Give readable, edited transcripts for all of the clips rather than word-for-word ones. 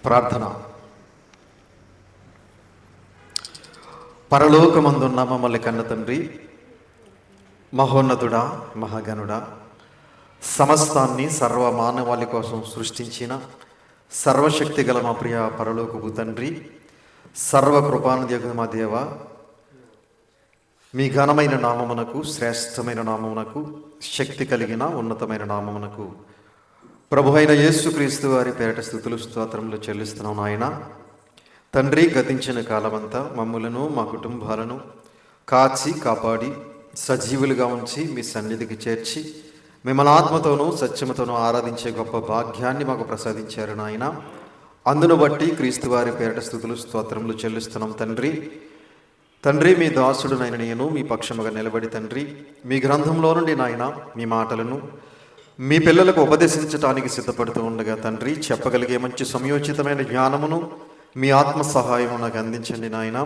ప్రార్థన. పరలోకమందున్న మమ్మల్ని కన్న తండ్రి, మహోన్నతుడా, మహాగణుడా, సమస్తాన్ని సర్వ మానవాళి కోసం సృష్టించిన సర్వశక్తి గల మా ప్రియ పరలోకపు తండ్రి, సర్వకృపానిధి మా దేవ, మీ ఘనమైన నామమునకు, శ్రేష్టమైన నామమునకు, శక్తి కలిగిన ఉన్నతమైన నామమునకు ప్రభు అయిన యేసుక్రీస్తు వారి పేరట స్తుతులు స్తోత్రములు చెల్లిస్తున్నాం. నాయన తండ్రి, గతించిన కాలమంతా మమ్ములను మా కుటుంబాలను కాచి కాపాడి సజీవులుగా ఉంచి మీ సన్నిధికి చేర్చి మిమ్మల్ని ఆత్మతోనూ సత్యముతోనూ ఆరాధించే గొప్ప భాగ్యాన్ని మాకు ప్రసాదించారు నాయన. అందును బట్టి క్రీస్తు వారి పేరట స్తుతులు స్తోత్రములు చెల్లిస్తున్నాం. తండ్రి మీ దాసుడు నాయన నేను మీ పక్షముగా నిలబడి తండ్రి మీ గ్రంథంలో నుండి నాయన మీ మాటలను మీ పిల్లలకు ఉపదేశించడానికి సిద్ధపడుతూ ఉండగా తండ్రి చెప్పగలిగే మంచి సమయోచితమైన జ్ఞానమును మీ ఆత్మ సహాయము నాకు అందించండి నాయన.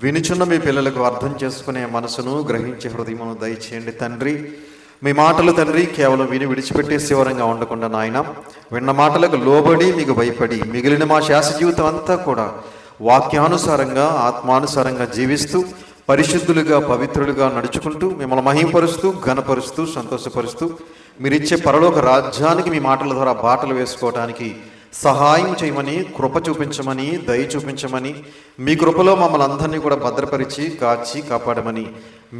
వినుచున్న మీ పిల్లలకు అర్థం చేసుకునే మనసును, గ్రహించే హృదయమును దయచేయండి తండ్రి. మీ మాటలు తండ్రి కేవలం విని విడిచిపెట్టే శివరంగా ఉండకుండా నాయన విన్న మాటలకు లోబడి మీకు భయపడి మిగిలిన మా శాస జీవితం అంతా కూడా వాక్యానుసారంగా ఆత్మానుసారంగా జీవిస్తూ పరిశుద్ధులుగా పవిత్రులుగా నడుచుకుంటూ మిమ్మల్ని మహింపరుస్తూ ఘనపరుస్తూ సంతోషపరుస్తూ మీరిచ్చే పరలోక రాజ్యానికి మీ మాటల ద్వారా బాటలు వేసుకోవడానికి సహాయం చేయమని, కృప చూపించమని, దయ చూపించమని, మీ కృపలో మమ్మల్ని అందరినీ కూడా భద్రపరిచి కాచి కాపాడమని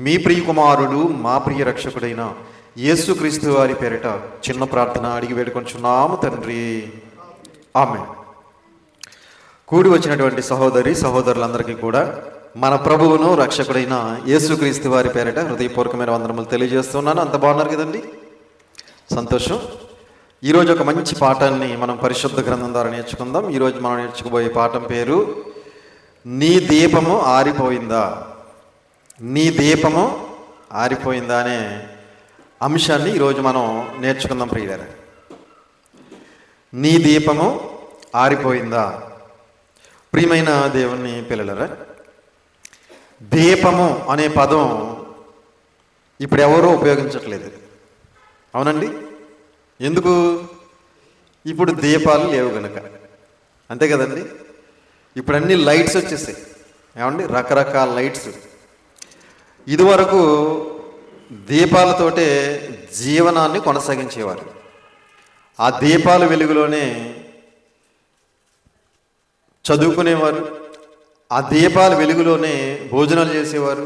మీ ప్రియ కుమారుడు మా ప్రియ రక్షకుడైన యేసుక్రీస్తు వారి పేరిట చిన్న ప్రార్థన అడిగి వేడుకొంచున్నాము తండ్రి, ఆమేన్. కూడి వచ్చినటువంటి సహోదరి సహోదరులందరికీ కూడా మన ప్రభువును రక్షకుడైన యేసుక్రీస్తు వారి పేరిట హృదయపూర్వకమైన వందనములు తెలియజేస్తున్నాను. అంత బాగున్నారు కదండి? సంతోషం. ఈరోజు ఒక మంచి పాఠాన్ని మనం పరిశుద్ధ గ్రంథం ద్వారా నేర్చుకుందాం. ఈరోజు మనం నేర్చుకోబోయే పాఠం పేరు నీ దీపము ఆరిపోయిందా. నీ దీపము ఆరిపోయిందా అనే అంశాన్ని ఈరోజు మనం నేర్చుకుందాం ప్రియులారా. నీ దీపము ఆరిపోయిందా. ప్రియమైన దేవుని పిల్లలరా, దీపము అనే పదం ఇప్పుడు ఎవరూ ఉపయోగించట్లేదు, అవునండి? ఎందుకు? ఇప్పుడు దీపాలు లేవు కనుక, అంతే కదండి. ఇప్పుడు అన్ని లైట్స్ వచ్చేసాయి, ఏమండి? రకరకాల లైట్స్. ఇదివరకు దీపాలతోటే జీవనాన్ని కొనసాగించేవారు. ఆ దీపాల వెలుగులోనే చదువుకునేవారు, ఆ దీపాల వెలుగులోనే భోజనాలు చేసేవారు,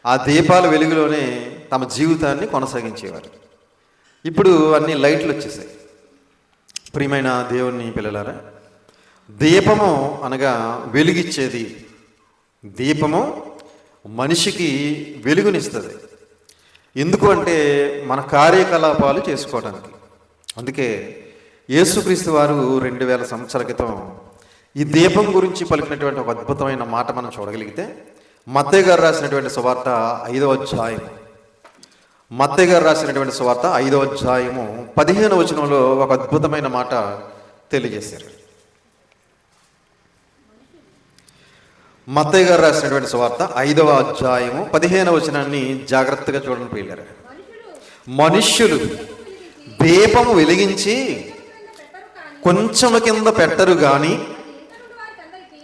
ఆ దీపాల వెలుగులోనే తమ జీవితాన్ని కొనసాగించేవారు. ఇప్పుడు అన్ని లైట్లు వచ్చేసాయి. ప్రియమైన దేవుని పిల్లలారా, దీపము అనగా వెలుగిచ్చేది. దీపము మనిషికి వెలుగునిస్తుంది. ఎందుకు అంటే మన కార్యకలాపాలు చేసుకోవడానికి. అందుకే యేసుక్రీస్తు వారు 2000 సంవత్సరాల క్రితం ఈ దీపం గురించి పలికినటువంటి ఒక అద్భుతమైన మాట మనం చూడగలిగితే మత్తయి గారు రాసినటువంటి సువార్త 5వ అధ్యాయం, మత్తయి గారు రాసినటువంటి సువార్త 5వ అధ్యాయము 15వ వచనంలో ఒక అద్భుతమైన మాట తెలియజేశారు. మత్తయి గారు రాసినటువంటి సువార్త 5వ అధ్యాయము 15వ వచనాన్ని జాగ్రత్తగా చూడండి ప్రియులారా. మనుష్యులు దీపము వెలిగించి కొంచెము కింద పెట్టరు గాని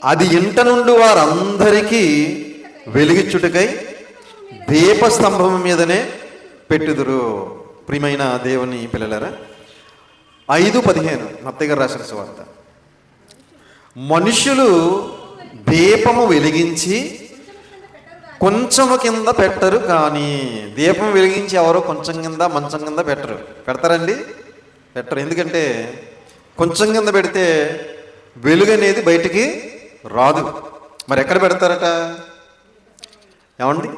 అది ఇంట నుండి వారందరికీ వెలిగించుటకై దీపస్తంభం మీదనే పెట్టుదురు. ప్రియమైన దేవుని పిల్లలారా, 5:15 మత్తయి గారు రాసిన సువార్త. మనుషులు దీపము వెలిగించి కొంచెము కింద పెట్టరు కానీ. దీపం వెలిగించి ఎవరో కొంచెం కింద మంచం కింద పెడతారండి? పెట్టరు. ఎందుకంటే కొంచెం కింద పెడితే వెలుగు అనేది బయటికి రాదు. మరి ఎక్కడ పెడతారట? ఏమండి?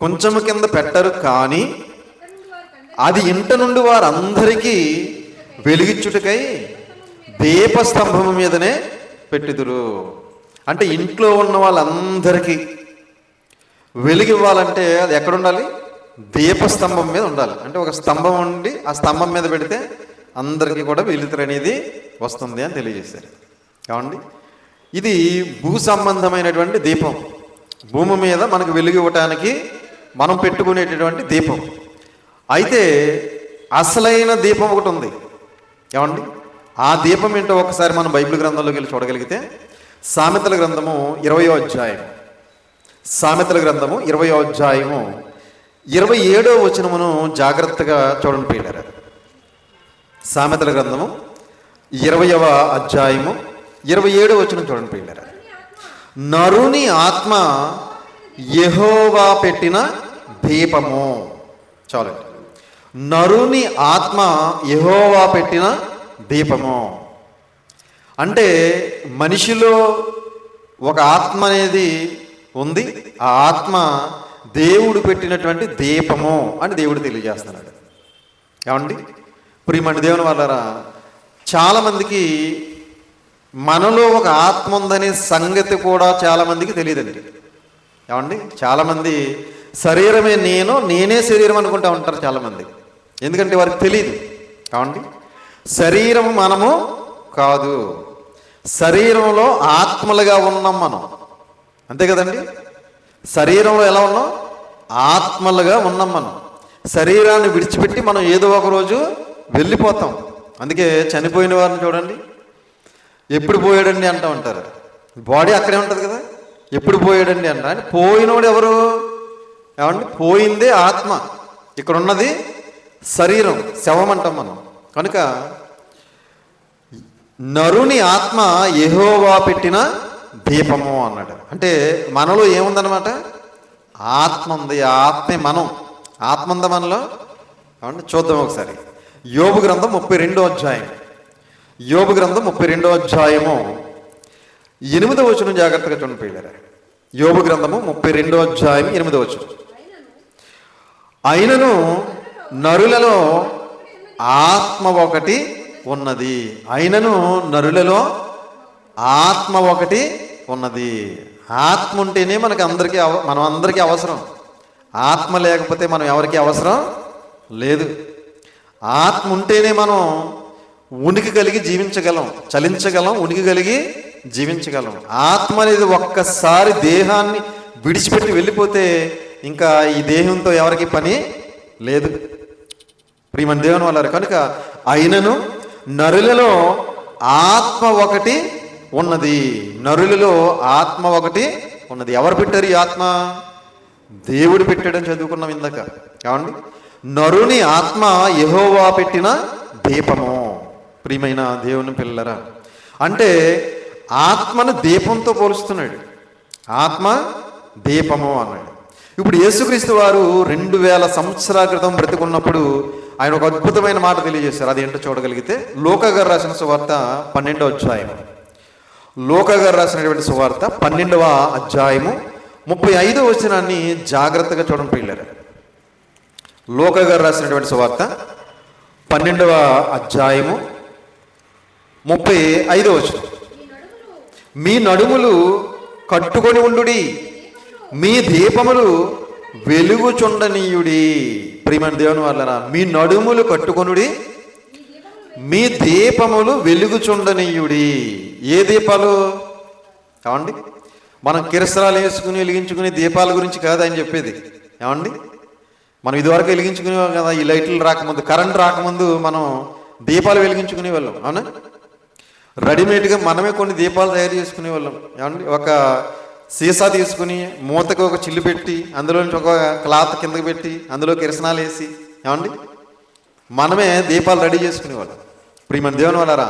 కొంచెము కింద పెట్టరు కానీ అది ఇంట నుండి వారందరికీ వెలిగించుటకై దీపస్తంభం మీదనే పెట్టుదురు. అంటే ఇంట్లో ఉన్న వాళ్ళందరికీ వెలిగివ్వాలంటే అది ఎక్కడ ఉండాలి? దీపస్తంభం మీద ఉండాలి. అంటే ఒక స్తంభం ఉండి ఆ స్తంభం మీద పెడితే అందరికీ కూడా వెలుతురు అనేది వస్తుంది అని తెలియజేశారు. కావండి, ఇది భూ సంబంధమైనటువంటి దీపం. భూమి మీద మనకు వెలుగు ఇవ్వటానికి మనం పెట్టుకునేటటువంటి దీపం. అయితే అసలైన దీపం ఒకటి ఉంది, ఏమండి? ఆ దీపం ఏంటో ఒకసారి మనం బైబిల్ గ్రంథంలోకి వెళ్ళి చూడగలిగితే సామెతల గ్రంథము 20వ అధ్యాయం, సామెతల గ్రంథము 20వ అధ్యాయము 27వ వచనమును జాగ్రత్తగా చూడండి ప్రియులారా. సామెతల గ్రంథము 20వ అధ్యాయము 27వ వచనం చూడండి ప్రియులారా. నరుని ఆత్మ యెహోవా పెట్టిన దీపము. చాలండి. నరుని ఆత్మ యెహోవా పెట్టిన దీపము అంటే మనిషిలో ఒక ఆత్మ అనేది ఉంది. ఆ ఆత్మ దేవుడు పెట్టినటువంటి దీపము అని దేవుడు తెలియజేస్తున్నాడు. ఏమండి ప్రియమైన దేవుని వాళ్ళారా, చాలామందికి మనలో ఒక ఆత్మ ఉందనే సంగతి కూడా చాలామందికి తెలియదండి. ఏమండి చాలామంది శరీరమే నేనే శరీరం అనుకుంటా ఉంటారు చాలామంది. ఎందుకంటే వారికి తెలియదు. ఏమండి శరీరం మనము కాదు, శరీరంలో ఆత్మలుగా ఉన్నాం మనం. అంతే కదండి. శరీరంలో ఎలా ఉన్నాం? ఆత్మలుగా ఉన్నాం మనం. శరీరాన్ని విడిచిపెట్టి మనం ఏదో ఒక రోజు వెళ్ళిపోతాం. అందుకే చనిపోయిన వారిని చూడండి, ఎప్పుడు పోయాడండి అంటూ ఉంటారు. బాడీ అక్కడే ఉంటుంది కదా, ఎప్పుడు పోయాడండి అంట. అంటే పోయినోడు ఎవరు? ఏమండి పోయిందే ఆత్మ, ఇక్కడ ఉన్నది శరీరం, శవం అంటాం మనం. కనుక నరుని ఆత్మ యెహోవా పెట్టిన దీపము అన్నాడు. అంటే మనలో ఏముందనమాట? ఆత్మ ఉంది. ఆత్మే మనం. ఆత్మ ఉందా మనలో? ఏమండి చూద్దాం ఒకసారి. యోబు గ్రంథం 32వ అధ్యాయం, యోబు గ్రంథం 32వ అధ్యాయము 8వ వచనం జాగ్రత్తగా చూడండి ప్రియులారా. యోబు గ్రంథము 32వ అధ్యాయం 8వ వచనం. అయినను నరులలో ఆత్మ ఒకటి ఉన్నది. అయినను నరులలో ఆత్మ ఒకటి ఉన్నది. ఆత్మ ఉంటేనే మనం అందరికీ అవసరం. ఆత్మ లేకపోతే మనం ఎవరికి అవసరం లేదు. ఆత్మ ఉంటేనే మనం ఉనికి కలిగి జీవించగలం, చలించగలం, ఉనికి కలిగి జీవించగలం. ఆత్మ అనేది ఒక్కసారి దేహాన్ని విడిచిపెట్టి వెళ్ళిపోతే ఇంకా ఈ దేహంతో ఎవరికి పని లేదు. ప్రియమైన దేవుని వాళ్ళారు. కనుక అయినను నరులలో ఆత్మ ఒకటి ఉన్నది. నరులలో ఆత్మ ఒకటి ఉన్నది. ఎవరు పెట్టారు ఈ ఆత్మ? దేవుడు పెట్టాడని చదువుకున్నాం ఇందాక. ఏమండి నరుని ఆత్మ యెహోవా పెట్టిన దీపము. ప్రియమైన దేవుని పిల్లరా, అంటే ఆత్మను దీపంతో పోలుస్తున్నాడు. ఆత్మ దీపము అన్నాడు. ఇప్పుడు యేసుక్రీస్తు వారు 2000 సంవత్సరాల క్రితం బ్రతికున్నప్పుడు ఆయన ఒక అద్భుతమైన మాట తెలియజేశారు. అదేంటో చూడగలిగితే లూకా గారు రాసిన సువార్త 12వ అధ్యాయం, లూకా గారు రాసినటువంటి సువార్త 12వ అధ్యాయము 35వ వచనాన్ని జాగ్రత్తగా చూడండి ప్రియులారా. లూకా గారు రాసినటువంటి సువార్త 12వ అధ్యాయము 35వ వచనం. మీ నడుములు కట్టుకొని ఉండుడి, మీ దీపములు వెలుగుచుండనీయుడి. ప్రియమైన దేవుని వాళ్ళరా, మీ నడుములు కట్టుకొనుడి, మీ దీపములు వెలుగుచుండనీయుడి. ఏ దీపాలు? ఏమండి మనం కిరసనాలు వేసుకుని వెలిగించుకునే దీపాల గురించి కాదు ఆయన చెప్పేది. ఏమండి మనం ఇదివరకు వెలిగించుకునేవాం కదా, ఈ లైట్లు రాకముందు, కరెంట్ రాకముందు మనం దీపాలు వెలిగించుకునే వాళ్ళం. అవునా? రెడీమేడ్గా మనమే కొన్ని దీపాలు తయారు చేసుకునే వాళ్ళం. ఏమండి ఒక సీసా తీసుకుని మూతకు ఒక చిల్లు పెట్టి అందులో నుంచి ఒక క్లాత్ కిందకి పెట్టి అందులో కిరసనాలు వేసి ఏమండి మనమే దీపాలు రెడీ చేసుకునేవాళ్ళం. ప్రియమైన దేవుని వాళ్ళారా,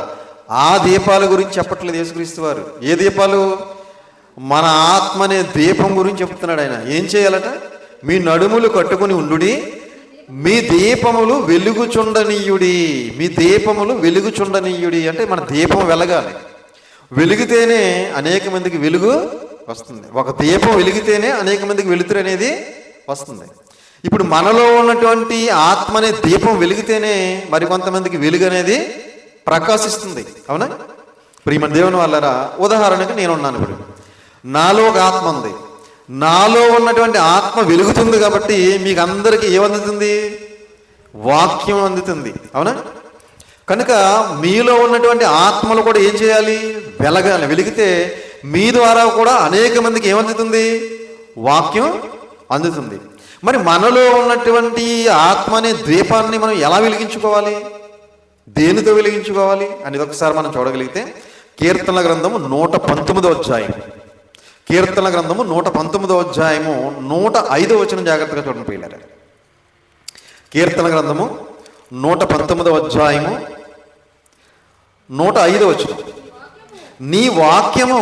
ఆ దీపాల గురించి చెప్పట్లేదు యేసుక్రీస్తు వారు. ఏ దీపాలు? మన ఆత్మ అనే దీపం గురించి చెప్తున్నాడు ఆయన. ఏం చేయాలట? మీ నడుములు కట్టుకుని ఉండుడి, మీ దీపములు వెలుగుచుండనీయుడి. మీ దీపములు వెలుగుచుండనీయుడి అంటే మన దీపం వెలగాలి. వెలిగితేనే అనేక మందికి వెలుగు వస్తుంది. ఒక దీపం వెలిగితేనే అనేక మందికి వెలుతురు అనేది వస్తుంది. ఇప్పుడు మనలో ఉన్నటువంటి ఆత్మ అనే దీపం వెలిగితేనే మరికొంతమందికి వెలుగు అనేది ప్రకాశిస్తుంది. అవునా? ప్రియమైన దేవుని వాళ్ళారా, ఉదాహరణకు నేనున్నాను. ఇప్పుడు నాలో ఒక ఆత్మ ఉంది. నాలో ఉన్నటువంటి ఆత్మ వెలుగుతుంది కాబట్టి మీకు అందరికీ ఏమందుతుంది? వాక్యం అందుతుంది. అవునా? కనుక మీలో ఉన్నటువంటి ఆత్మలు కూడా ఏం చేయాలి? వెలగాలి. వెలిగితే మీ ద్వారా కూడా అనేక మందికి ఏమందుతుంది? వాక్యం అందుతుంది. మరి మనలో ఉన్నటువంటి ఆత్మ అనే ద్వీపాన్ని మనం ఎలా వెలిగించుకోవాలి? దేనితో వెలిగించుకోవాలి అనేది ఒకసారి మనం చూడగలిగితే కీర్తనల గ్రంథము 119వ అధ్యాయం, కీర్తనల గ్రంథము 119వ అధ్యాయము 105వ వచనం జాగ్రత్తగా చూడండి పిల్లలు. కీర్తన గ్రంథము 119వ అధ్యాయము 105వ వచనం. నీ వాక్యము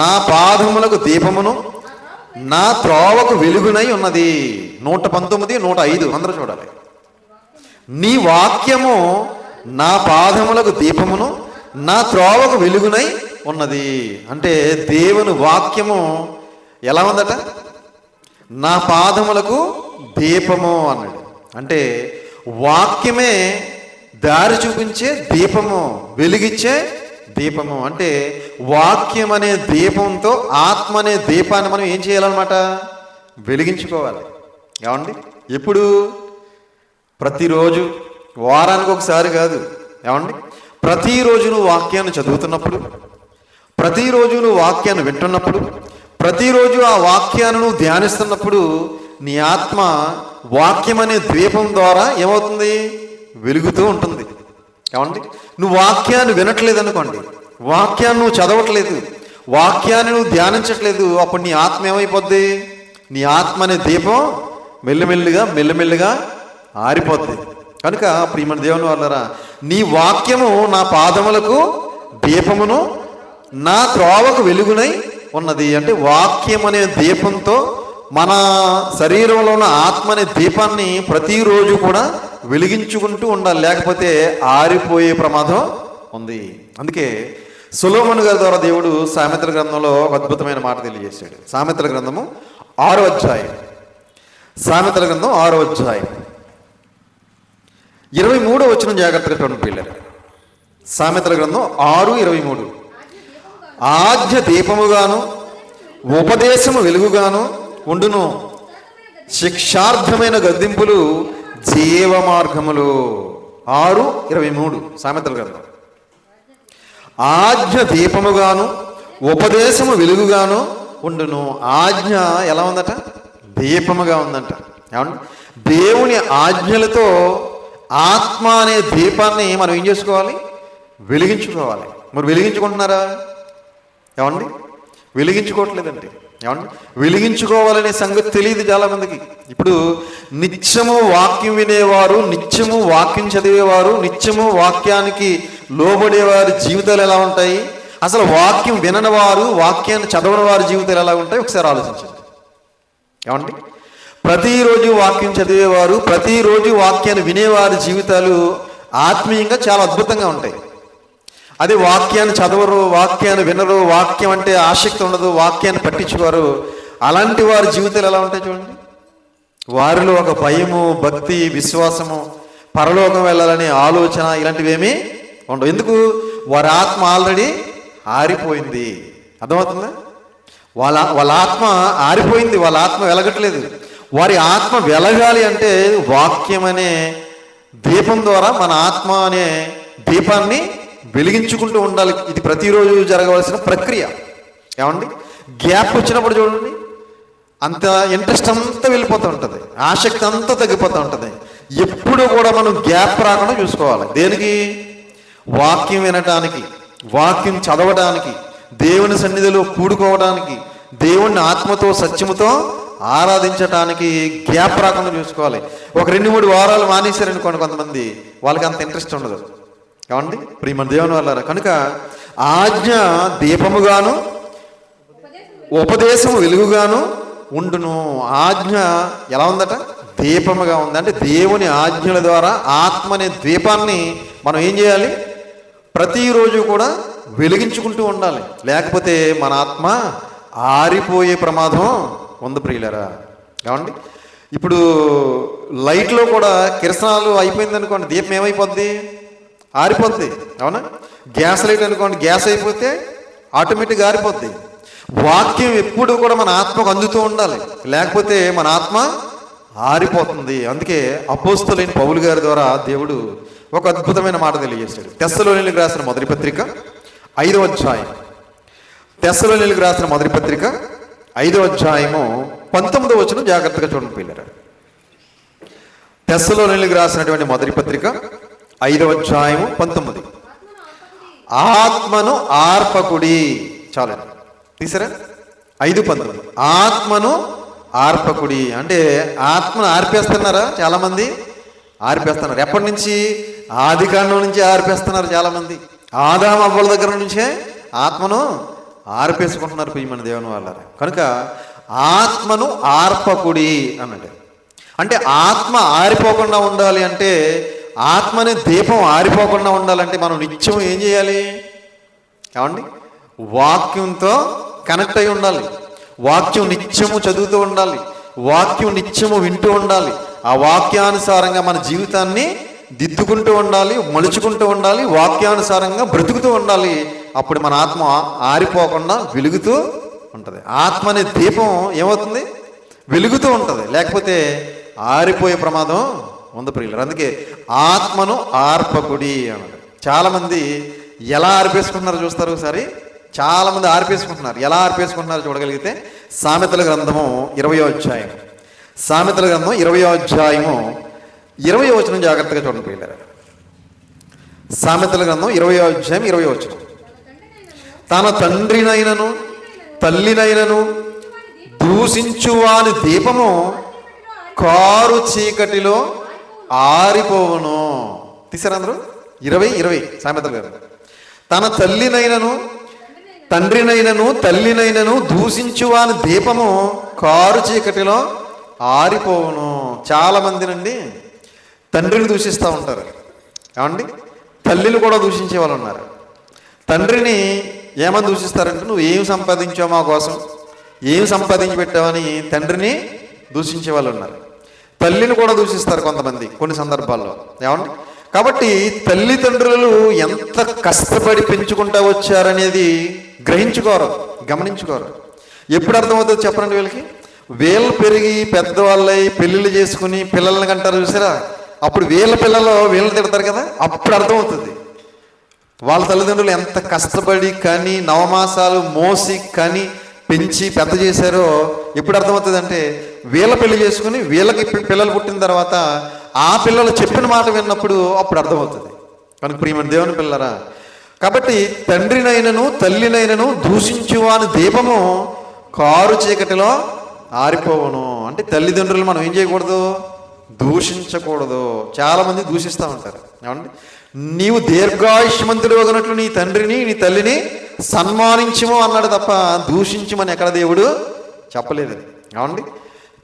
నా పాదములకు దీపమును నా త్రోవకు వెలుగునై ఉన్నది. 119, 105 అందరూ చూడాలి. నీ వాక్యము నా పాదములకు దీపమును నా త్రోవకు వెలుగునై ఉన్నది. అంటే దేవుని వాక్యము ఎలా ఉందట? నా పాదములకు దీపము అన్నాడు. అంటే వాక్యమే దారి చూపించే దీపము, వెలిగించే దీపము. అంటే వాక్యం అనే దీపంతో ఆత్మ అనే దీపాన్ని మనం ఏం చేయాలన్నమాట? వెలిగించుకోవాలి. ఏమండి? ఎప్పుడు? ప్రతిరోజు, వారానికి ఒకసారి కాదు. ఏమండి? ప్రతిరోజు నువ్వు వాక్యాన్ని చదువుతున్నప్పుడు, ప్రతిరోజు నువ్వు వాక్యాన్ని వింటున్నప్పుడు, ప్రతిరోజు ఆ వాక్యాన్ని నువ్వు ధ్యానిస్తున్నప్పుడు నీ ఆత్మ వాక్యం అనే ద్వీపం ద్వారా ఏమవుతుంది? వెలుగుతూ ఉంటుంది. ఏమండి? నువ్వు వాక్యాన్ని వినట్లేదు అనుకోండి, వాక్యాన్ని నువ్వు చదవట్లేదు, వాక్యాన్ని నువ్వు ధ్యానించట్లేదు, అప్పుడు నీ ఆత్మ ఏమైపోద్ది? నీ ఆత్మ అనే దీపం మెల్లమెల్లిగా ఆరిపోద్ది. కనుక ప్రియమైన దేవుని వాళ్ళరా, నీ వాక్యము నా పాదములకు దీపమును నా త్రోవకు వెలుగునై ఉన్నది. అంటే వాక్యం అనే దీపంతో మన శరీరంలో ఉన్న ఆత్మ అనే దీపాన్ని ప్రతిరోజు కూడా వెలిగించుకుంటూ ఉండాలి, లేకపోతే ఆరిపోయే ప్రమాదం ఉంది. అందుకే సొలొమోను గారి ద్వారా దేవుడు సామెతల గ్రంథంలో ఒక అద్భుతమైన మాట తెలియజేశాడు. సామెతల గ్రంథము 6వ అధ్యాయం, సామెతల గ్రంథం 6వ అధ్యాయం 23వ వచనం జాగ్రత్తగా చూడండి పిల్లలు. సామెతల గ్రంథం 6:23. ఆజ్ఞ దీపముగాను ఉపదేశము వెలుగుగాను ఉండును, శిక్షార్థమైన గద్దింపులు జీవ మార్గములు. 6:23 సామెతల గ్రంథం. ఆజ్ఞ దీపముగాను ఉపదేశము వెలుగుగాను ఉండును. ఆజ్ఞ ఎలా ఉందట? దీపముగా ఉందంట. ఏమండి? దేవుని ఆజ్ఞలతో ఆత్మ అనే దీపాన్ని మనం ఏం చేసుకోవాలి? వెలిగించుకోవాలి. మరి వెలిగించుకుంటున్నారా? ఏమండి? వెలిగించుకోవట్లేదండి. ఏమండి? వెలిగించుకోవాలనే సంగతి తెలియదు చాలామందికి. ఇప్పుడు నిత్యము వాక్యం వినేవారు, నిత్యము వాక్యం చదివేవారు, నిత్యము వాక్యానికి లోబడేవారి జీవితాలు ఎలా ఉంటాయి? అసలు వాక్యం వినని వారు, వాక్యాన్ని చదవని వారి జీవితాలు ఎలా ఉంటాయి? ఒకసారి ఆలోచించండి. ఏమండి? ప్రతిరోజు వాక్యం చదివేవారు, ప్రతిరోజు వాక్యాన్ని వినేవారి జీవితాలు ఆత్మీయంగా చాలా అద్భుతంగా ఉంటాయి. అదే వాక్యాన్ని చదవరు, వాక్యాన్ని వినరు, వాక్యం అంటే ఆసక్తి ఉండదు, వాక్యాన్ని పట్టించుకోరు, అలాంటి వారి జీవితాలు ఎలా ఉంటాయి చూడండి. వారిలో ఒక భయము, భక్తి, విశ్వాసము, పరలోకం వెళ్ళాలనే ఆలోచన ఇలాంటివి ఏమీ ఉండవు. ఎందుకు? వారి ఆత్మ ఆల్రెడీ ఆరిపోయింది. అర్థమవుతుందా? వాళ్ళ ఆత్మ ఆరిపోయింది, వాళ్ళ ఆత్మ వెలగట్లేదు. వారి ఆత్మ వెలగాలి అంటే వాక్యం అనే దీపం ద్వారా మన ఆత్మ అనే దీపాన్ని వెలిగించుకుంటూ ఉండాలి. ఇది ప్రతిరోజు జరగవలసిన ప్రక్రియ. ఏమండి? గ్యాప్ వచ్చినప్పుడు చూడండి, అంత ఇంట్రెస్ట్ అంతా వెళ్ళిపోతూ ఉంటుంది, ఆసక్తి అంతా తగ్గిపోతూ ఉంటుంది. ఎప్పుడు కూడా మనం గ్యాప్ రాకుండా చూసుకోవాలి. దేనికి? వాక్యం వినటానికి, వాక్యం చదవడానికి, దేవుని సన్నిధిలో కూడుకోవడానికి, దేవుణ్ణి ఆత్మతో సత్యముతో ఆరాధించటానికి గ్యాప్ రాకుండా చూసుకోవాలి. ఒక 2-3 వారాలు మానేశారనుకోండి కొంతమంది, వాళ్ళకి అంత ఇంట్రెస్ట్ ఉండదు. ఏమండి? ప్రియమైన దేవుని వాళ్ళారా, కనుక ఆజ్ఞ దీపముగాను ఉపదేశము వెలుగుగాను ఉండును. ఆజ్ఞ ఎలా ఉందట? దీపముగా ఉంది. అంటే దేవుని ఆజ్ఞల ద్వారా ఆత్మ అనే దీపాన్ని మనం ఏం చేయాలి? ప్రతిరోజు కూడా వెలిగించుకుంటూ ఉండాలి, లేకపోతే మన ఆత్మ ఆరిపోయే ప్రమాదం ఉంది ప్రియులరా. ఏమండి? ఇప్పుడు లైట్లో కూడా కిరసనాలు అయిపోయింది అనుకోండి, దీపం ఏమైపోద్ది? ఆరిపోద్ది. అవునా? గ్యాస్ లైట్ అనుకోండి, గ్యాస్ అయిపోతే ఆటోమేటిక్గా ఆరిపోద్ది. వాక్యం ఎప్పుడు కూడా మన ఆత్మకు అందుతూ ఉండాలి, లేకపోతే మన ఆత్మ ఆరిపోతుంది. అందుకే అపోస్తలుడైన పౌలు గారి ద్వారా దేవుడు ఒక అద్భుతమైన మాట తెలియజేశాడు. తెస్సలోనిలకు రాసిన మొదటి పత్రిక 5వ అధ్యాయం, తెస్సలోనిలకు రాసిన మొదటి పత్రిక 5వ అధ్యాయము 19వ వచనం జాగ్రత్తగా చూడండి పిల్లరా. తెస్సలోనిలకు రాసినటువంటి మొదటి పత్రిక 5వ అధ్యాయము 19. ఆత్మను ఆర్పకుడి. చాలండి, తీసారా? 5:19. ఆత్మను ఆర్పకుడి అంటే ఆత్మను ఆర్పేస్తున్నారా? చాలామంది ఆర్పేస్తున్నారు. ఎప్పటి నుంచి? ఆదికాండం నుంచి ఆర్పేస్తున్నారు చాలామంది. ఆదాము అవ్వల దగ్గర నుంచే ఆత్మను ఆర్పేసుకుంటున్నారు ప్రియమైన దేవుని వాళ్ళారా. కనుక ఆత్మను ఆర్పకుడి అన్నాడు. అంటే ఆత్మ ఆరిపోకుండా ఉండాలి అంటే, ఆత్మని దీపం ఆరిపోకుండా ఉండాలంటే మనం నిత్యం ఏం చేయాలి? ఏమండి? వాక్యంతో కనెక్ట్ అయి ఉండాలి. వాక్యం నిత్యము చదువుతూ ఉండాలి. వాక్యం నిత్యము వింటూ ఉండాలి. ఆ వాక్యానుసారంగా మన జీవితాన్ని దిద్దుకుంటూ ఉండాలి, మలుచుకుంటూ ఉండాలి, వాక్యానుసారంగా బ్రతుకుతూ ఉండాలి. అప్పుడు మన ఆత్మ ఆరిపోకుండా వెలుగుతూ ఉంటుంది. ఆత్మ అనే దీపం ఏమవుతుంది? వెలుగుతూ ఉంటుంది. లేకపోతే ఆరిపోయే ప్రమాదం ఉంది ప్రియులు. అందుకే ఆత్మను ఆర్పకుడి అన్నాడు. చాలామంది ఎలా ఆర్పేసుకుంటున్నారు చూస్తారు ఒకసారి. చాలామంది ఆర్పేసుకుంటున్నారు. ఎలా ఆర్పేసుకుంటున్నారు చూడగలిగితే సామెతల గ్రంథము 20వ అధ్యాయం. సామెతల గ్రంథం 20వ అధ్యాయము 20వ వచనం జాగ్రత్తగా చూడండి ప్రియులారా. సామెతల గ్రంథం 20వ అధ్యాయం 20వ వచనం. తన తండ్రినైనను తల్లినైనను దూషించువాని దీపము కారు చీకటిలో ఆరిపోవును. తీసారా అందరూ? 20 సామెతల గ్రంథం. తన తల్లినైనను తండ్రినైనను తల్లినైనను దూషించువాని దీపము కారు చీకటిలో ఆరిపోవును. చాలా మందినండి తండ్రిని దూషిస్తూ ఉంటారు. ఏమండి? తల్లిని కూడా దూషించే వాళ్ళు ఉన్నారు. తండ్రిని ఏమని దూషిస్తారంటే, నువ్వు ఏం సంపాదించావు మా కోసం, ఏం సంపాదించి పెట్టావని తండ్రిని దూషించే వాళ్ళు ఉన్నారు. తల్లిని కూడా దూషిస్తారు కొంతమంది కొన్ని సందర్భాల్లో. ఏమండి? కాబట్టి తల్లిదండ్రులు ఎంత కష్టపడి పెంచుకుంటూ వచ్చారనేది గ్రహించుకోరు, గమనించుకోరు. ఎప్పుడు అర్థమవుతుంది చెప్పండి వీళ్ళకి? వీళ్ళు పెరిగి పెద్దవాళ్ళై పెళ్ళిళ్ళు చేసుకుని పిల్లల్ని కంటారు చూసారా, అప్పుడు వీళ్ళ పిల్లలు వీళ్ళని తిడతారు కదా, అప్పుడు అర్థమవుతుంది వాళ్ళ తల్లిదండ్రులు ఎంత కష్టపడి కానీ నవమాసాలు మోసి కానీ పెంచి పెద్ద చేశారో. ఎప్పుడు అర్థమవుతుంది అంటే వీళ్ళ పెళ్లి చేసుకుని వీళ్ళకి పిల్లలు పుట్టిన తర్వాత ఆ పిల్లలు చెప్పిన మాట విన్నప్పుడు అప్పుడు అర్థమవుతుంది. కనుక ప్రియమైన దేవుని పిల్లరా, కాబట్టి తండ్రినైనను తల్లినైనను దూషించువాని దీపము కారు చీకటిలో ఆరిపోవను. అంటే తల్లిదండ్రులు మనం ఏం చేయకూడదు? దూషించకూడదు. చాలామంది దూషిస్తూ ఉంటారు. ఏమండి? నీవు దీర్ఘాయుష్మంతుడు వగనట్లు నీ తండ్రిని నీ తల్లిని సన్మానించము అన్నాడు తప్ప దూషించమని ఎక్కడ దేవుడు చెప్పలేదు. ఏమండి?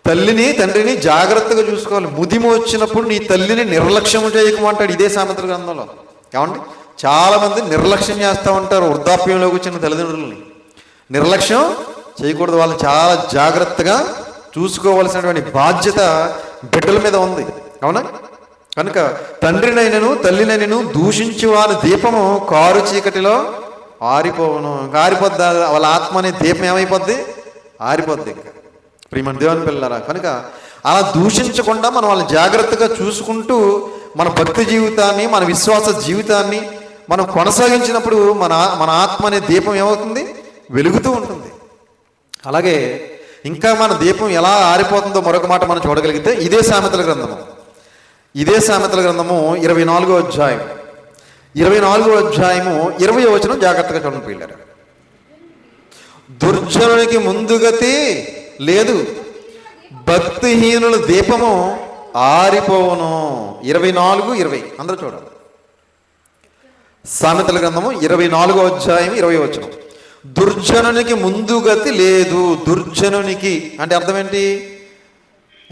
తల్లిని తండ్రిని జాగ్రత్తగా చూసుకోవాలి. ముదిమ వచ్చినప్పుడు నీ తల్లిని నిర్లక్ష్యం చేయకమంటాడు ఇదే సామెతల గ్రంథంలో. ఏమండి? చాలామంది నిర్లక్ష్యం చేస్తూ ఉంటారు. వృద్ధాప్యంలోకి వచ్చిన తల్లిదండ్రులని నిర్లక్ష్యం చేయకూడదు. వాళ్ళని చాలా జాగ్రత్తగా చూసుకోవాల్సినటువంటి బాధ్యత బిడ్డల మీద ఉంది. అవునా? కనుక తండ్రినైనను తల్లినైనను దూషించి వారి దీపము కారు చీకటిలో ఆరిపోవను. ఆరిపోద్ది. వాళ్ళ ఆత్మ అనే దీపం ఏమైపోద్ది? ఆరిపోద్ది. ఇంకా ప్రియమైన దేవుని పిల్లరా, కనుక అలా దూషించకుండా మనం వాళ్ళని జాగ్రత్తగా చూసుకుంటూ మన భక్తి జీవితాన్ని మన విశ్వాస జీవితాన్ని మనం కొనసాగించినప్పుడు మన ఆత్మ అనే దీపం ఏమవుతుంది? వెలుగుతూ ఉంటుంది. అలాగే ఇంకా మన దీపం ఎలా ఆరిపోతుందో మరొక మాట మనం చూడగలిగితే ఇదే సామెతల గ్రంథము 24వ అధ్యాయం 24వ అధ్యాయము 20వ వచనం జాగ్రత్తగా చూడండి పిల్లలు. దుర్జనునికి ముందుగతి లేదు, భక్తిహీనుల దీపము ఆరిపోవును. 24:20 అందరూ చూడండి. సామెతల గ్రంథము 24వ అధ్యాయం 20వ వచనం. దుర్జనునికి ముందుగతి లేదు. దుర్జనునికి అంటే అర్థం ఏంటి?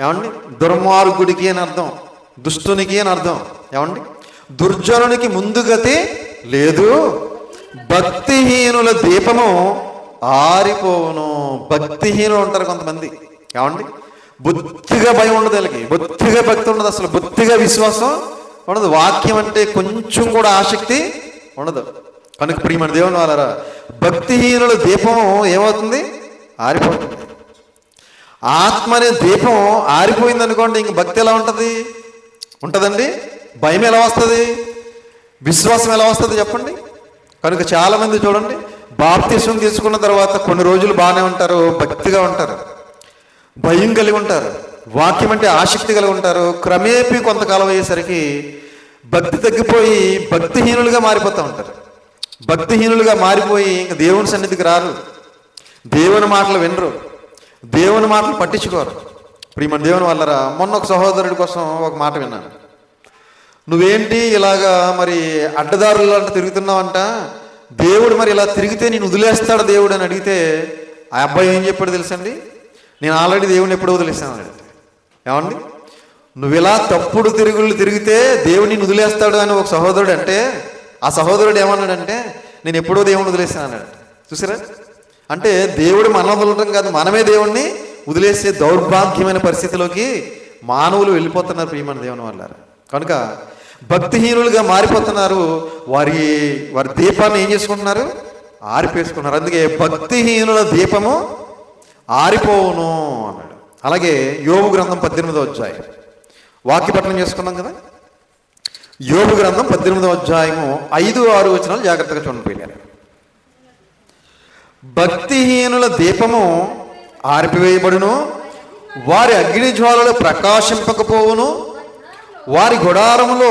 ఏమండి? దుర్మార్గుడికి అని అర్థం, దుష్టునికి అని అర్థం. ఏమండి? దుర్జనునికి ముందుగతి లేదు, భక్తిహీనుల దీపము ఆరిపోవును. భక్తిహీనులు ఉంటారు కొంతమంది. ఏమండి? బొత్తిగా భయం ఉండదు వీళ్ళకి, బొత్తిగా భక్తి ఉండదు, అసలు బొత్తిగా విశ్వాసం ఉండదు, వాక్యం అంటే కొంచెం కూడా ఆసక్తి ఉండదు. కనుక ప్రియమైన దేవుని వాళ్ళారా, భక్తిహీనుల దీపం ఏమవుతుంది? ఆరిపోతుంది. ఆత్మ అనే దీపం ఆరిపోయింది అనుకోండి, ఇంక భక్తి ఎలా ఉంటుంది? ఉంటుందండి. భయం ఎలా వస్తుంది? విశ్వాసం ఎలా వస్తుంది చెప్పండి? కనుక చాలామంది చూడండి, బాప్తిసం తీసుకున్న తర్వాత కొన్ని రోజులు బాగానే ఉంటారు, భక్తిగా ఉంటారు, భయం కలిగి ఉంటారు, వాక్యం అంటే ఆసక్తి కలిగి ఉంటారు. క్రమేపీ కొంతకాలం అయ్యేసరికి భక్తి తగ్గిపోయి భక్తిహీనులుగా మారిపోతూ ఉంటారు. భక్తిహీనులుగా మారిపోయి ఇంకా దేవుని సన్నిధికి రారు, దేవుని మాటలు వినరు, దేవుని మాటలు పట్టించుకోరు. ప్రియమైన దేవుని వల్లరా, మొన్న ఒక సహోదరుడి కోసం ఒక మాట విన్నాను. నువ్వేంటి ఇలాగా మరి అడ్డదారులు అంట తిరుగుతున్నావంట, దేవుడు మరి ఇలా తిరిగితే నేను వదిలేస్తాడు దేవుడు అని అడిగితే ఆ అబ్బాయి ఏం చెప్పాడు తెలుసండి? నేను ఆల్రెడీ దేవుడిని ఎప్పుడు వదిలేస్తాను అడిగితే. ఏమండి, నువ్వు ఇలా తప్పుడు తిరుగుళ్ళు తిరిగితే దేవుడు నేను వదిలేస్తాడు అని ఒక సహోదరుడు అంటే, ఆ సహోదరుడు ఏమన్నాడంటే నేను ఎప్పుడో దేవుడిని వదిలేస్తాను అన్నాడు. చూసారా? అంటే దేవుడు మనం వదలటం కాదు, మనమే దేవుణ్ణి వదిలేసే దౌర్భాగ్యమైన పరిస్థితిలోకి మానవులు వెళ్ళిపోతున్నారు ప్రియమైన దేవుని వల్ల. కనుక భక్తిహీనులుగా మారిపోతున్నారు. వారి దీపాన్ని ఏం చేసుకుంటున్నారు? ఆరిపేసుకున్నారు. అందుకే భక్తిహీనుల దీపము ఆరిపోవును అన్నాడు. అలాగే యోబు గ్రంథం 18వ అధ్యాయం వాక్యపట్నం చేసుకున్నాం కదా. యోబు గ్రంథం 18వ అధ్యాయము 5-6 వచనాలు జాగ్రత్తగా చూడండి. భక్తిహీనుల దీపము ఆరిపివేయబడును, వారి అగ్ని జ్వాలలు ప్రకాశింపకపోవును, వారి గుడారములో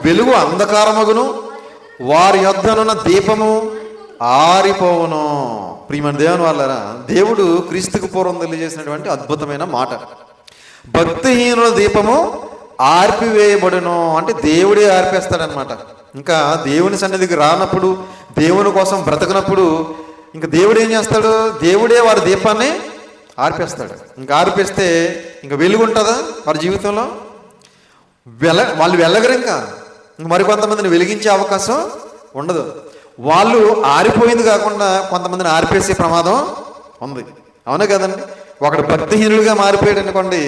వెలుగు అంధకారమగును, వారి యొద్దనున్న దీపము ఆరిపోవును. ప్రియమైన దేవుని వాళ్ళరా, దేవుడు క్రీస్తుకు పూర్వం తెలియజేసినటువంటి అద్భుతమైన మాట. భక్తిహీనుల దీపము ఆర్పివేయబడును అంటే దేవుడే ఆర్పేస్తాడనమాట. ఇంకా దేవుని సన్నిధికి రానప్పుడు, దేవుని కోసం బ్రతకనప్పుడు ఇంకా దేవుడు ఏం చేస్తాడు? దేవుడే వారి దీపాన్ని ఆర్పేస్తాడు. ఇంకా ఆర్పేస్తే ఇంకా వెలుగు ఉంటుందా వారి జీవితంలో? వాళ్ళు వెళ్ళగరు. ఇంకా మరికొంతమందిని వెలిగించే అవకాశం ఉండదు. వాళ్ళు ఆరిపోయింది కాకుండా కొంతమందిని ఆర్పేసే ప్రమాదం ఉంది. అవునా కదండి? ఒకడు భక్తిహీనుడిగా మారిపోయాడు అనుకోండి,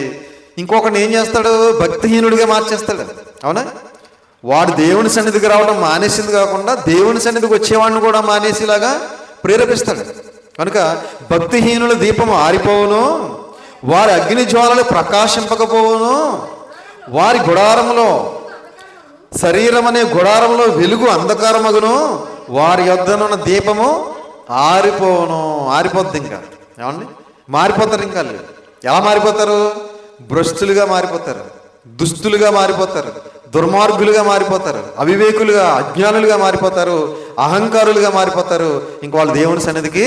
ఇంకొకటి ఏం చేస్తాడు? భక్తిహీనుడిగా మార్చేస్తాడు. అవునా? వాడు దేవుని సన్నిధికి రావడం మానేసింది కాకుండా దేవుని సన్నిధికి వచ్చేవాడిని కూడా మానేసేలాగా ప్రేరేపిస్తాడు. కనుక భక్తిహీనుల దీపము ఆరిపోవును, వారి అగ్ని జ్వాలలు ప్రకాశింపకపోవును, వారి గుడారంలో శరీరం అనే గుడారంలో వెలుగు అంధకారమగును, వారి యొద్దనున్న దీపము ఆరిపోవును. ఆరిపోద్ది. ఇంకా ఏమండి మారిపోతారు. ఇంకా ఎలా మారిపోతారు? భ్రష్టులుగా మారిపోతారు, దుస్తులుగా మారిపోతారు, దుర్మార్గులుగా మారిపోతారు, అవివేకులుగా అజ్ఞానులుగా మారిపోతారు, అహంకారులుగా మారిపోతారు. ఇంక వాళ్ళు దేవుని సన్నిధికి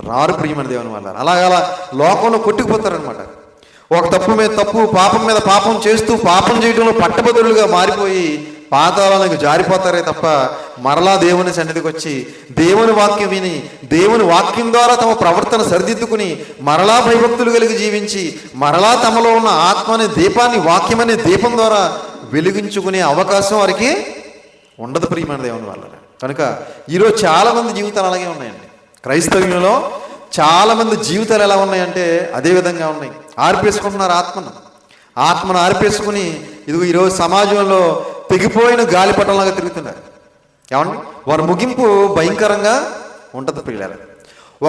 రారు ప్రియమైన దేవుని వల్ల. అలా లోకంలో కొట్టుకుపోతారు అనమాట. ఒక తప్పు మీద తప్పు, పాపం మీద పాపం చేస్తూ పాపం చేయడంలో పట్టభద్రులుగా మారిపోయి పాతాళానికి జారిపోతారే తప్ప మరలా దేవుని సన్నిధికి వచ్చి దేవుని వాక్యం విని దేవుని వాక్యం ద్వారా తమ ప్రవర్తన సరిదిద్దుకుని మరలా భయభక్తులు కలిగి జీవించి మరలా తమలో ఉన్న ఆత్మ అనే దీపాన్ని, వాక్యం అనే దీపం ద్వారా వెలిగించుకునే అవకాశం వారికి ఉండదు ప్రియమైన దేవుని వల్ల. కనుక ఈరోజు చాలామంది జీవితాలు అలాగే ఉన్నాయండి. క్రైస్తవ్యంలో చాలామంది జీవితాలు ఎలా ఉన్నాయంటే అదే విధంగా ఉన్నాయి. ఆర్పేసుకుంటున్నారు ఆత్మను ఆర్పేసుకుని ఇదిగో ఈరోజు సమాజంలో తెగిపోయిన గాలిపటంలాగా తిరుగుతున్నారు. ఏమండి? వారి ముగింపు భయంకరంగా ఉంటుంది పిల్లలు.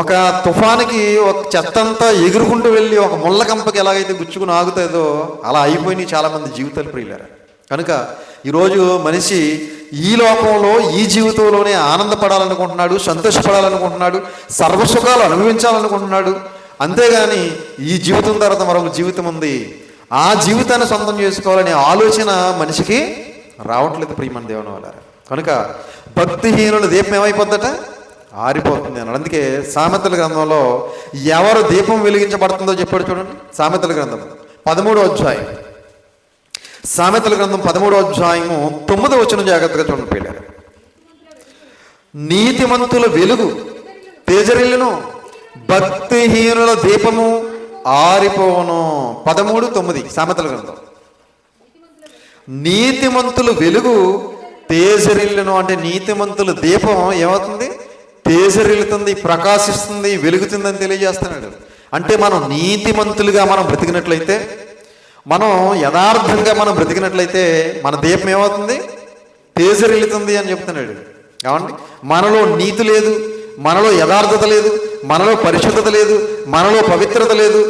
ఒక తుఫానికి ఒక చెత్తంతా ఎగురుకుంటూ వెళ్ళి ఒక ముళ్ళ కంపకి ఎలాగైతే గుచ్చుకుని ఆగుతుందో అలా అయిపోయినాయి చాలామంది జీవితాలు ప్రియులారు. కనుక ఈరోజు మనిషి ఈ లోకంలో ఈ జీవితంలోనే ఆనందపడాలనుకుంటున్నాడు, సంతోషపడాలనుకుంటున్నాడు, సర్వసుఖాలు అనుభవించాలనుకుంటున్నాడు. అంతేగాని ఈ జీవితం తర్వాత మరొక జీవితం ఉంది, ఆ జీవితాన్ని సొంతం చేసుకోవాలనే ఆలోచన మనిషికి రావట్లేదు ప్రియమైన దేవుని వల్ల. కనుక భక్తిహీనుల దీపం ఏమైపోద్దట? ఆరిపోతుంది అన్నాడు. అందుకే సామెతల గ్రంథంలో ఎవరు దీపం వెలిగించబడుతుందో చెప్పాడు చూడండి. సామెతల గ్రంథం 13వ అధ్యాయం, సామెతల గ్రంథం 13వ అధ్యాయము 9వ వచనం జాగ్రత్తగా చూడండి పిల్లలు. నీతిమంతుల వెలుగు తేజరిల్లును, భక్తిహీనుల దీపము ఆరిపోవును. 13:9 సామెతల గ్రంథం. నీతిమంతుల వెలుగు తేజరిల్లును అంటే నీతిమంతుల దీపం ఏమవుతుంది? తేజరిల్లుతుంది, ప్రకాశిస్తుంది, వెలుగుతుందని తెలియజేస్తున్నాడు. అంటే మనం నీతిమంతులుగా మనం బ్రతికినట్లయితే, మనం యథార్థంగా మనం బ్రతికినట్లయితే మన దీపం ఏమవుతుంది? తేజరిల్లుతుంది అని చెప్తున్నాడు. ఏమండి? మనలో నీతి లేదు, మనలో యథార్థత లేదు, మనలో పరిశుద్ధత లేదు, మనలో పవిత్రత లేదు.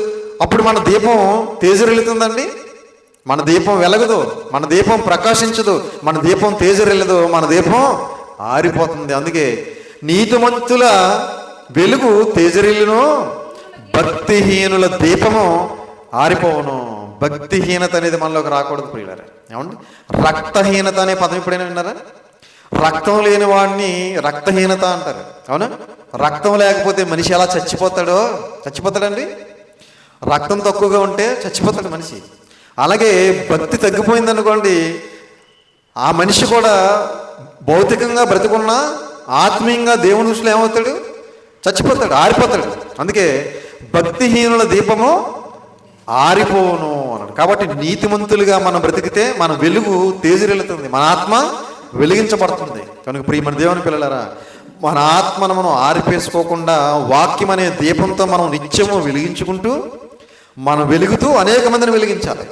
అప్పుడు మన దీపం తేజరిల్లుతుందండి? మన దీపం వెలగదు, మన దీపం ప్రకాశించదు, మన దీపం తేజరిల్లదు, మన దీపం ఆరిపోతుంది. అందుకే నీతిమంతుల వెలుగు తేజరిల్లును, భక్తిహీనుల దీపము ఆరిపోవును. భక్తిహీనత అనేది మనలోకి రాకూడదు ప్రియులారా. ఏమండి? రక్తహీనత అనే పదం ఎప్పుడైనా విన్నారా? రక్తం లేని వాడిని రక్తహీనత అంటారు. అవునా? రక్తం లేకపోతే మనిషి ఎలా చచ్చిపోతాడండి. రక్తం తక్కువగా ఉంటే చచ్చిపోతాడు మనిషి. అలాగే భక్తి తగ్గిపోయిందనుకోండి, ఆ మనిషి కూడా భౌతికంగా బ్రతుకున్నా ఆత్మీయంగా దేవుని దృష్టిలో ఏమవుతాడు? చచ్చిపోతాడు, ఆరిపోతాడు. అందుకే భక్తిహీనుల దీపము ఆరిపోను అన్నాడు. కాబట్టి నీతిమంతులుగా మనం బ్రతికితే మన వెలుగు తేజరిల్లుతుంది, మన ఆత్మ వెలిగించబడుతుంది. కనుక ప్రియమైన దేవుని పిల్లలారా, మన ఆత్మను మనం ఆరిపేసుకోకుండా వాక్యం అనే దీపంతో మనం నిత్యము వెలిగించుకుంటూ మనం వెలుగుతూ అనేక మందిని వెలిగించాలి.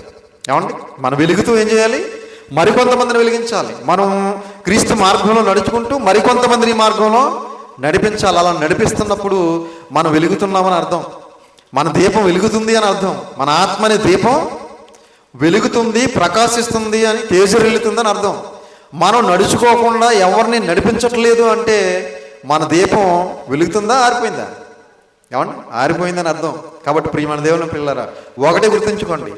ఏమండి? మనం వెలుగుతూ ఏం చేయాలి? మరికొంతమందిని వెలిగించాలి. మనం క్రీస్తు మార్గంలో నడుచుకుంటూ మరికొంతమందిని ఈ మార్గంలో నడిపించాలి. అలా నడిపిస్తున్నప్పుడు మనం వెలుగుతున్నామని అర్థం, మన దీపం వెలుగుతుంది అని అర్థం. మన ఆత్మ అనే దీపం వెలుగుతుంది, ప్రకాశిస్తుంది అని, తేజరిల్లుతుంది అని అర్థం. మనం నడుచుకోకుండా ఎవరిని నడిపించట్లేదు అంటే మన దీపం వెలుగుతుందా, ఆరిపోయిందా? ఏమండి? ఆరిపోయిందని అర్థం. కాబట్టి ప్రియమైన దేవుని పిల్లలారా, ఒకటే గుర్తుంచుకోండి,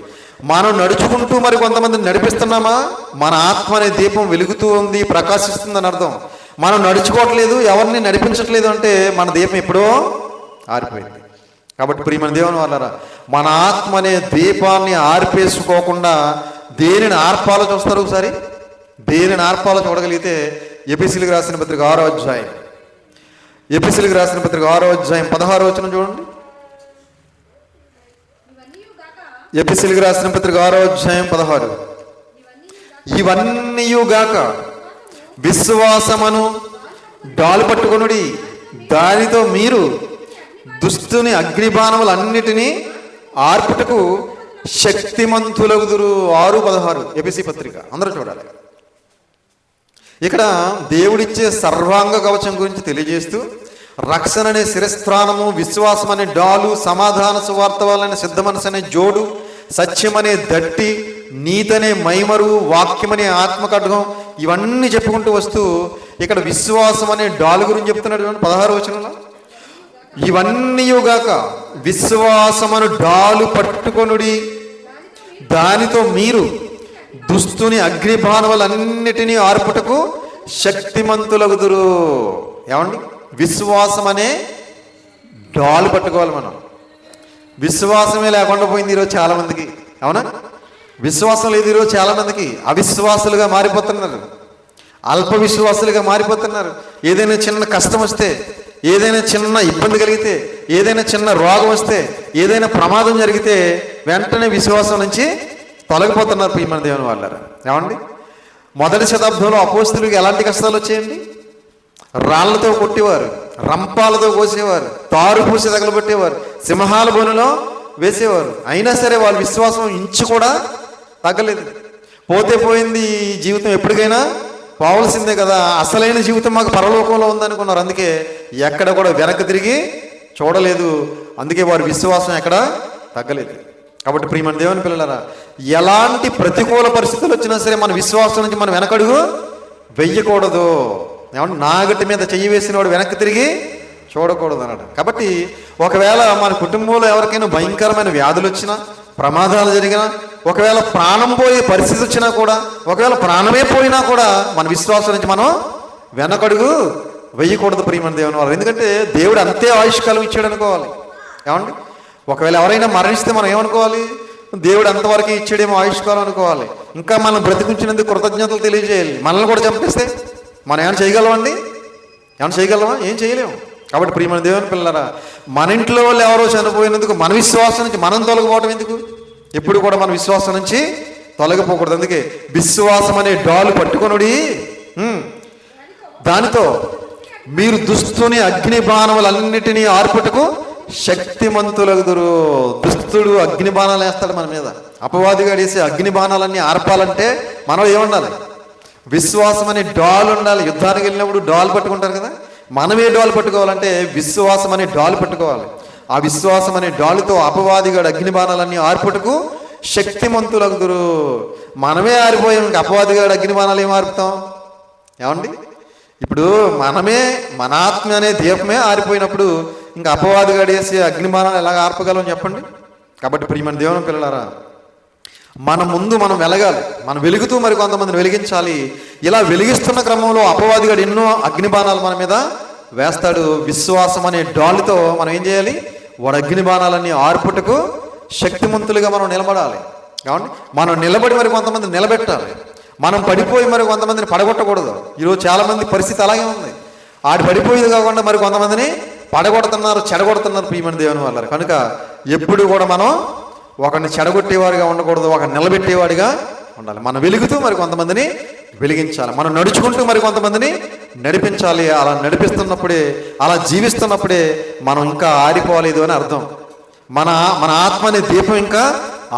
మనం నడుచుకుంటూ మరి కొంతమందిని నడిపిస్తున్నామా, మన ఆత్మ అనే దీపం వెలుగుతూ ఉంది, ప్రకాశిస్తుందని అర్థం. మనం నడుచుకోవట్లేదు, ఎవరిని నడిపించట్లేదు అంటే మన దీపం ఎప్పుడో ఆరిపోయింది. కాబట్టి ప్రియమైన దేవుని వాళ్ళారా, మన ఆత్మ అనే దీపాన్ని ఆర్పేసుకోకుండా దేనిని ఆర్పాలో చూస్తారు. ఒకసారి దేనిని ఆర్పాలో చూడగలిగితే ఎపిసిలకు రాసిన పత్రిక 6వ అధ్యాయం, ఎపిసిలకు రాసిన పత్రిక 6వ అధ్యాయం 16వ వచనం చూడండి. ఎపిసిలకు రాసిన పత్రిక 6వ అధ్యాయం 16. ఇవన్నీయుగాక విశ్వాసమును డాలు పట్టుకొనుడి, దానితో మీరు దుష్టుని అగ్నిబాణములన్నిటినీ ఆర్పుటకు శక్తిమంతులగుదురు. 6:16 ఎపిసి పత్రిక. అందరూ చూడాలి. ఇక్కడ దేవుడిచ్చే సర్వాంగ కవచం గురించి తెలియజేస్తూ, రక్షణ అనే శిరస్త్రాణము, విశ్వాసం అనే డాలు, సమాధాన సువార్త వలన సిద్ధ మనసు అనే జోడు, సత్యం అనే దట్టి, నీతి అనే మైమరు, వాక్యం అనే ఆత్మకడ్గం, ఇవన్నీ చెప్పుకుంటూ వస్తూ ఇక్కడ విశ్వాసం అనే డాలు గురించి చెప్తున్నాడు. 16వ వచనంలో ఇవన్నీయుగాక విశ్వాసమును డాలు పట్టుకొనుడి, దానితో మీరు దుష్టుని అగ్నిబాణములన్నిటినీ ఆర్పుటకు శక్తిమంతులగుదురు. ఏమండి? విశ్వాసం అనే డాలు పట్టుకోవాలి మనం. విశ్వాసమే లేకుండా పోయింది ఈరోజు చాలా మందికి. అవునా? విశ్వాసం లేదు ఈరోజు చాలా మందికి. అవిశ్వాసులుగా మారిపోతున్నారు, అల్ప విశ్వాసులుగా మారిపోతున్నారు. ఏదైనా చిన్న కష్టం వస్తే, ఏదైనా చిన్న ఇబ్బంది కలిగితే, ఏదైనా చిన్న రోగం వస్తే, ఏదైనా ప్రమాదం జరిగితే వెంటనే విశ్వాసం నుంచి తొలగిపోతున్నారు. ప్రియమైన దేవుని వాళ్ళారా, ఏమండి? మొదటి శతాబ్దంలో అపోస్తులకు ఎలాంటి కష్టాలు వచ్చాయండి? రాళ్లతో కొట్టేవారు, రంపాలతో కోసేవారు, తారు పూసి తగలబెట్టేవారు, సింహాల బోనులో వేసేవారు. అయినా సరే వాళ్ళ విశ్వాసం ఇంచు కూడా తగ్గలేదు. పోతే పోయింది, ఈ జీవితం ఎప్పటికైనా పోవలసిందే కదా, అసలైన జీవితం మాకు పరలోకంలో ఉందనుకున్నారు. అందుకే ఎక్కడ కూడా వెనక్కి తిరిగి చూడలేదు. అందుకే వారి విశ్వాసం ఎక్కడ తగ్గలేదు. కాబట్టి ప్రియమైన దేవుని పిల్లలారా, ఎలాంటి ప్రతికూల పరిస్థితులు వచ్చినా సరే మన విశ్వాసం నుంచి మనం వెనకడుగు వెయ్యకూడదు. ఏమంటే నాగటి మీద చెయ్యి వేసిన వాడు వెనక్కి తిరిగి చూడకూడదు అన్నాడు. కాబట్టి ఒకవేళ మన కుటుంబంలో ఎవరికైనా భయంకరమైన వ్యాధులు వచ్చినా, ప్రమాదాలు జరిగినా, ఒకవేళ ప్రాణం పోయే పరిస్థితి వచ్చినా కూడా, ఒకవేళ ప్రాణమే పోయినా కూడా మన విశ్వాసం నుంచి మనం వెనకడుగు వెయ్యకూడదు. ప్రియమైన దేవుని వాళ్ళు, ఎందుకంటే దేవుడు అంతే ఆయుష్కాలం ఇచ్చాడు అనుకోవాలి. ఏమండి? ఒకవేళ ఎవరైనా మరణిస్తే మనం ఏమనుకోవాలి? దేవుడు అంతవరకు ఇచ్చాడేమో ఆయుష్కాలం అనుకోవాలి. ఇంకా మనం బ్రతికించినందుకు కృతజ్ఞతలు తెలియజేయాలి. మనల్ని కూడా చంపేస్తే మనం ఏమైనా చేయగలమండి? ఏమైనా చేయగలమా? ఏం చేయలేము. కాబట్టి ప్రియమైన దేవుని పిల్లలారా, మన ఇంట్లో వాళ్ళు ఎవరో చనిపోయినందుకు మన విశ్వాసం నుంచి మనం తొలగిపోవడం ఎందుకు? ఎప్పుడు కూడా మన విశ్వాసం నుంచి తొలగిపోకూడదు. అందుకే విశ్వాసం అనే డాలు పట్టుకొనుడి, దానితో మీరు దుష్టుని అగ్ని బాణములన్నిటినీ ఆర్పుటకు శక్తిమంతులగుదురు. దుస్తుడు అగ్ని బాణాలు వేస్తాడు మన మీద. అపవాదిగా వేసే అగ్ని బాణాలన్నీ ఆర్పాలంటే మనం ఏముండాలి? విశ్వాసం అనే డాల్ ఉండాలి. యుద్ధానికి వెళ్ళినప్పుడు డాల్ పట్టుకుంటారు కదా, మనమే డాల్ పట్టుకోవాలంటే విశ్వాసం అనే డాల్ పట్టుకోవాలి. ఆ విశ్వాసం అనే డాలుతో అపవాదిగాడు అగ్ని బాణాలన్నీ ఆర్పుటకు శక్తిమంతులగుదురు. మనమే ఆరిపోయాం, ఇంకా అపవాదిగాడు అగ్ని బాణాలు ఏం ఆర్పుతాం? ఏమండి? ఇప్పుడు మనమే, మన ఆత్మ అనే దీపమే ఆరిపోయినప్పుడు ఇంకా అపవాదిగాడు వేసే అగ్నిబాణాలు ఎలాగ ఆర్పగలం చెప్పండి? కాబట్టి ప్రియమైన దేవుని పిల్లలారా, మన ముందు మనం వెలగాలి, మనం వెలుగుతూ మరి కొంతమందిని వెలిగించాలి. ఇలా వెలిగిస్తున్న క్రమంలో అపవాదిగాడు ఎన్నో అగ్నిబాణాలు మన మీద వేస్తాడు. విశ్వాసం అనే డాలుతో మనం ఏం చేయాలి? వాడు అగ్నిబాణాలన్నీ ఆర్పుటకు శక్తిమంతులుగా మనం నిలబడాలి. కాబట్టి మనం నిలబడి మరి కొంతమంది నిలబెట్టాలి. మనం పడిపోయి మరి కొంతమందిని పడగొట్టకూడదు. ఈరోజు చాలామంది పరిస్థితి అలాగే ఉంది. ఆడి పడిపోయేది కాకుండా మరి కొంతమందిని పడగొడుతున్నారు, చెడగొడుతున్నారు ప్రియమైన దేవుని వల్ల. కనుక ఎప్పుడు కూడా మనం ఒకరిని చెడగొట్టేవాడిగా ఉండకూడదు, ఒకరిని నిలబెట్టేవాడిగా ఉండాలి. మనం వెలుగుతూ మరి కొంతమందిని వెలిగించాలి. మనం నడుచుకుంటూ మరి కొంతమందిని నడిపించాలి. అలా నడిపిస్తున్నప్పుడే, అలా జీవిస్తున్నప్పుడే మనం ఇంకా ఆరిపోలేదు అని అర్థం. మన ఆత్మ అనే దీపం ఇంకా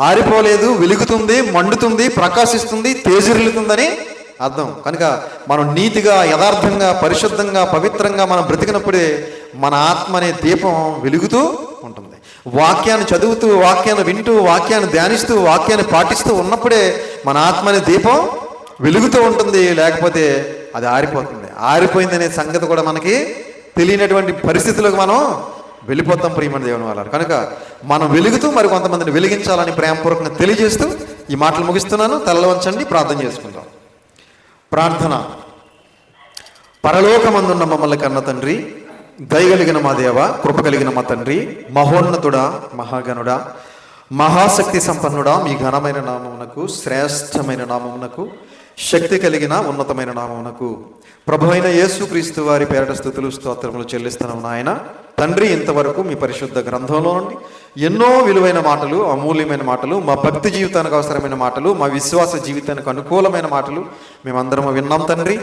ఆరిపోలేదు, వెలుగుతుంది, మండుతుంది, ప్రకాశిస్తుంది, తేజరిల్లుతుందని అర్థం. కనుక మనం నీతిగా, యథార్థంగా, పరిశుద్ధంగా, పవిత్రంగా మనం బ్రతికినప్పుడే మన ఆత్మ అనే దీపం వెలుగుతూ ఉంటుంది. వాక్యాన్ని చదువుతూ, వాక్యాన్ని వింటూ, వాక్యాన్ని ధ్యానిస్తూ, వాక్యాన్ని పాటిస్తూ ఉన్నప్పుడే మన ఆత్మ అనే దీపం వెలుగుతూ ఉంటుంది. లేకపోతే అది ఆరిపోతుంది. ఆరిపోయింది అనే సంగతి కూడా మనకి తెలియనటువంటి పరిస్థితులకు మనం వెళ్ళిపోతాం ప్రియమైన దేవుని వాళ్ళారు. కనుక మనం వెలుగుతూ మరి కొంతమందిని వెలిగించాలని ప్రేమపూర్వకంగా తెలియజేస్తూ ఈ మాటలు ముగిస్తున్నాను. తలలో వంచండి, ప్రార్థన చేసుకుందాం. ప్రార్థన. పరలోకమందున్న మమ్మల్ని కన్న తండ్రి, దయగలిగిన మా దేవ, కృప కలిగిన మా తండ్రి, మహోన్నతుడా, మహాగణుడా, మహాశక్తి సంపన్నుడా, మీ ఘనమైన నామమునకు, శ్రేష్టమైన నామమునకు, శక్తి కలిగిన ఉన్నతమైన నామమునకు ప్రభువైన యేసుక్రీస్తు వారి పేరట స్తుతులు స్తోత్రములు చెల్లిస్తున్నాము నాయన. తండ్రి, ఇంతవరకు మీ పరిశుద్ధ గ్రంథంలో నుండి ఎన్నో విలువైన మాటలు, అమూల్యమైన మాటలు, మా భక్తి జీవితానికి అవసరమైన మాటలు, మా విశ్వాస జీవితానికి అనుకూలమైన మాటలు మేమందరం విన్నాం తండ్రి.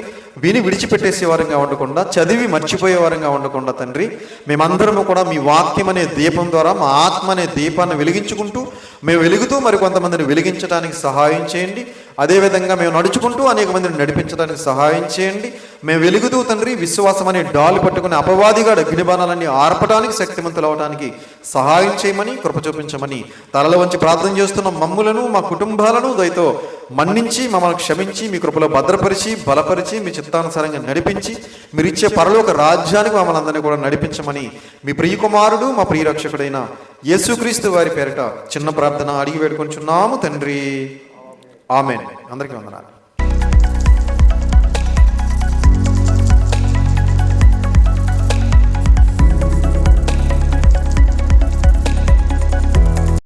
విని విడిచిపెట్టేసేవారంగా ఉండకుండా, చదివి మర్చిపోయేవారంగా ఉండకుండా తండ్రి, మేమందరము కూడా మీ వాక్యం అనే దీపం ద్వారా మా ఆత్మ అనే దీపాన్ని వెలిగించుకుంటూ, మేము వెలుగుతూ మరి కొంతమందిని వెలిగించడానికి సహాయం చేయండి. అదేవిధంగా మేము నడుచుకుంటూ అనేక మందిని నడిపించడానికి సహాయం చేయండి. మేము వెలుగుతూ తండ్రి విశ్వాసం అనే డాలు పట్టుకుని అపవాదిగా అగ్నిబాణాలన్నీ ఆర్పడానికి, శక్తిమంతులు అవడానికి సహాయం చేయమని, కృప చూపించమని తలలో వంచి ప్రార్థన చేస్తున్న మమ్ములను, మా కుటుంబాలను దయతో మన్నించి, మమ్మల్ని క్షమించి, మీ కృపలో భద్రపరిచి, బలపరిచి, మీ చిత్తానుసారంగా నడిపించి, మీరు ఇచ్చే పరలోక రాజ్యానికి మమ్మల్ని అందరినీ కూడా నడిపించమని మీ ప్రియకుమారుడు, మా ప్రియరక్షకుడైన యేసుక్రీస్తు వారి పేరిట చిన్న ప్రార్థన అడిగి వేడుకొంచున్నాము తండ్రి. ఆమేన్. అందరికీ వందనాలు.